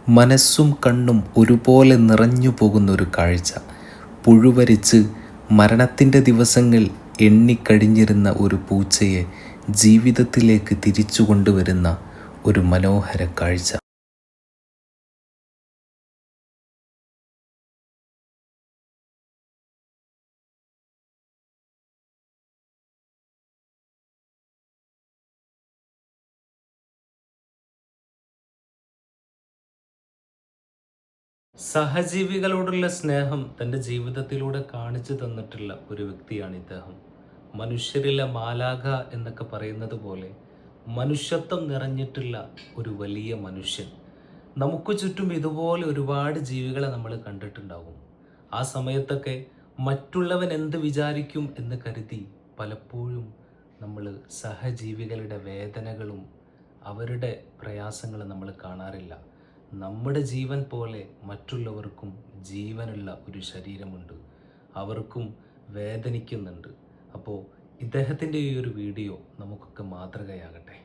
മനസ്സും കണ്ണും ഒരുപോലെ നിറഞ്ഞു പോകുന്നൊരു കാഴ്ച. പുഴുവരിച്ച് മരണത്തിൻ്റെ ദിവസങ്ങൾ എണ്ണിക്കഴിഞ്ഞിരുന്ന ഒരു പൂച്ചയെ ജീവിതത്തിലേക്ക് തിരിച്ചു കൊണ്ടുവരുന്ന ഒരു മനോഹര കാഴ്ച. സഹജീവികളോടുള്ള സ്നേഹം തൻ്റെ ജീവിതത്തിലൂടെ കാണിച്ചു തന്നിട്ടുള്ള ഒരു വ്യക്തിയാണ് ഇദ്ദേഹം. മനുഷ്യരിലെ മാലാഖ എന്നൊക്കെ പറയുന്നത് പോലെ മനുഷ്യത്വം നിറഞ്ഞിട്ടുള്ള ഒരു വലിയ മനുഷ്യൻ. നമുക്ക് ചുറ്റും ഇതുപോലെ ഒരുപാട് ജീവികളെ നമ്മൾ കണ്ടിട്ടുണ്ടാകും. ആ സമയത്തൊക്കെ മറ്റുള്ളവൻ എന്ത് വിചാരിക്കും എന്ന് കരുതി പലപ്പോഴും നമ്മൾ സഹജീവികളുടെ വേദനകളും അവരുടെ പ്രയാസങ്ങളും നമ്മൾ കാണാറില്ല. നമ്മുടെ ജീവൻ പോലെ മറ്റുള്ളവർക്കും ജീവനുള്ള ഒരു ശരീരമുണ്ട്, അവർക്കും വേദനിക്കുന്നുണ്ട്. അപ്പോൾ ഇദ്ദേഹത്തിൻ്റെ ഈ ഒരു വീഡിയോ നമുക്കൊക്കെ മാതൃകയാകട്ടെ.